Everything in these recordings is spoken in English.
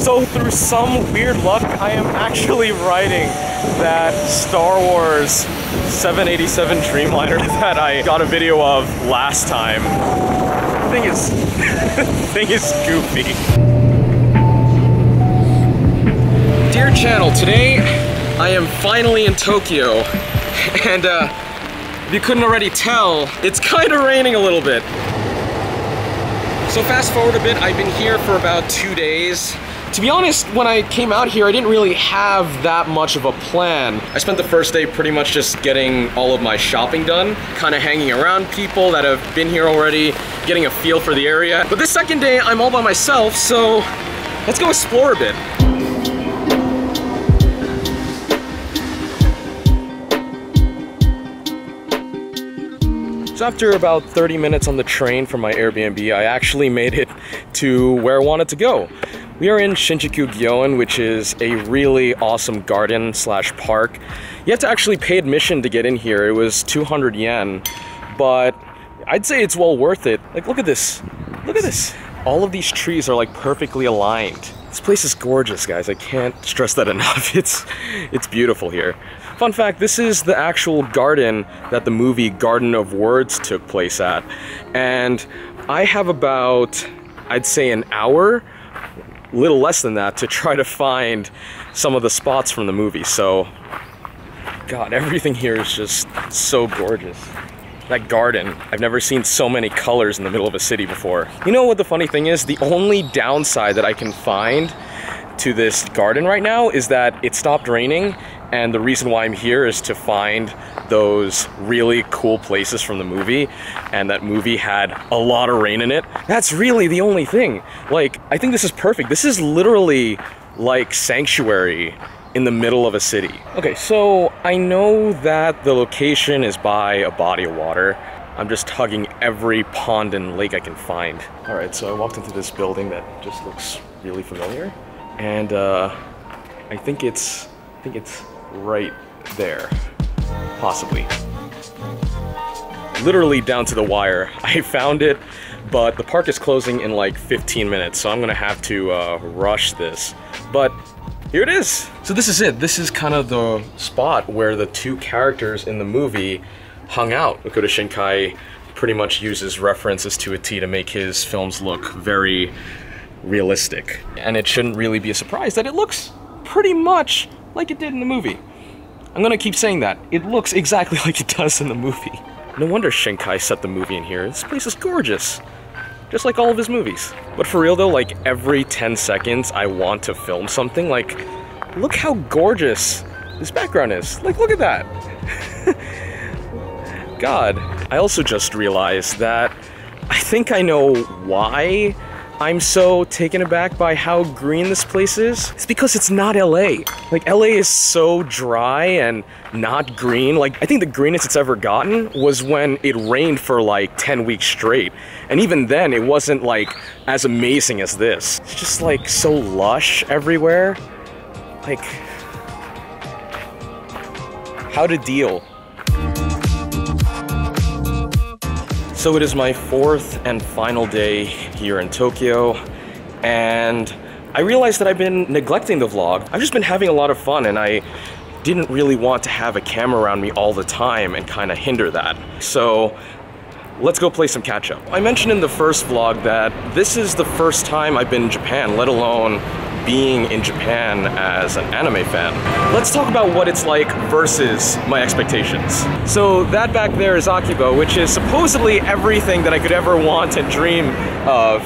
So through some weird luck, I am actually riding that Star Wars 787 Dreamliner that I got a video of last time. Thing is goofy. Dear channel, today I am finally in Tokyo, and if you couldn't already tell, it's kind of raining a little bit. So fast forward a bit, I've been here for about 2 days. To be honest, when I came out here, I didn't really have that much of a plan. I spent the first day pretty much just getting all of my shopping done, kind of hanging around people that have been here already, getting a feel for the area. But this second day, I'm all by myself, so let's go explore a bit. So after about 30 minutes on the train from my Airbnb, I actually made it to where I wanted to go. We are in Shinjuku Gyoen, which is a really awesome garden slash park. You have to actually pay admission to get in here. It was 200 yen, but I'd say it's well worth it. Like, look at this. Look at this. All of these trees are like perfectly aligned. This place is gorgeous, guys. I can't stress that enough. It's beautiful here. Fun fact, this is the actual garden that the movie Garden of Words took place at. And I have about, I'd say, an hour, little less than that, to try to find some of the spots from the movie. So, God, everything here is just so gorgeous. That garden, I've never seen so many colors in the middle of a city before. You know what the funny thing is? The only downside that I can find to this garden right now is that it stopped raining, and the reason why I'm here is to find those really cool places from the movie, and that movie had a lot of rain in it. That's really the only thing. Like, I think this is perfect. This is literally like Sanctuary in the middle of a city. Okay, so I know that the location is by a body of water. I'm just hugging every pond and lake I can find. All right, so I walked into this building that just looks really familiar, and I think it's right there, possibly. Literally down to the wire. I found it, but the park is closing in like 15 minutes, so I'm gonna have to rush this. But here it is. So this is it. This is kind of the spot where the two characters in the movie hung out. Makoto Shinkai pretty much uses references to a T to make his films look very realistic. And it shouldn't really be a surprise that it looks pretty much like it did in the movie. I'm gonna keep saying that. It looks exactly like it does in the movie. No wonder Shinkai set the movie in here. This place is gorgeous. Just like all of his movies. But for real though, like every 10 seconds I want to film something. Like, look how gorgeous this background is. Like, look at that. God. I also just realized that I think I know why I'm so taken aback by how green this place is. It's because it's not LA. Like, LA is so dry and not green. Like, I think the greenest it's ever gotten was when it rained for like 10 weeks straight. And even then, it wasn't like as amazing as this. It's just like so lush everywhere. Like, how to deal. So it is my fourth and final day here in Tokyo, and I realized that I've been neglecting the vlog. I've just been having a lot of fun, and I didn't really want to have a camera around me all the time and kind of hinder that. So let's go play some catch up. I mentioned in the first vlog that this is the first time I've been in Japan, let alone being in Japan as an anime fan. Let's talk about what it's like versus my expectations. So that back there is Akiba, which is supposedly everything that I could ever want and dream of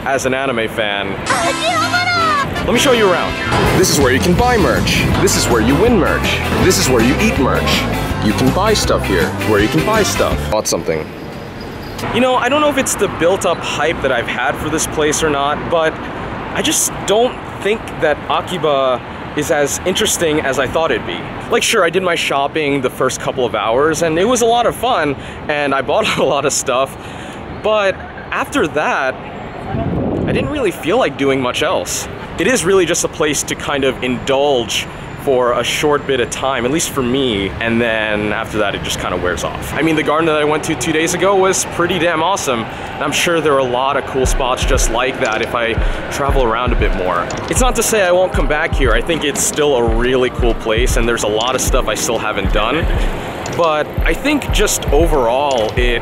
as an anime fan. Let me show you around. This is where you can buy merch. This is where you win merch. This is where you eat merch. You can buy stuff here, where you can buy stuff. Bought something. You know, I don't know if it's the built-up hype that I've had for this place or not, but I just don't think that Akiba is as interesting as I thought it'd be. Like, sure, I did my shopping the first couple of hours, and it was a lot of fun, and I bought a lot of stuff, but after that, I didn't really feel like doing much else. It is really just a place to kind of indulge for a short bit of time, at least for me, and then after that it just kind of wears off. I mean, the garden that I went to 2 days ago was pretty damn awesome, and I'm sure there are a lot of cool spots just like that if I travel around a bit more. It's not to say I won't come back here. I think it's still a really cool place, and there's a lot of stuff I still haven't done, but I think just overall it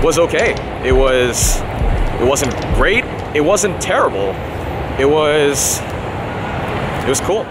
was okay. It wasn't great, it wasn't terrible, it was cool.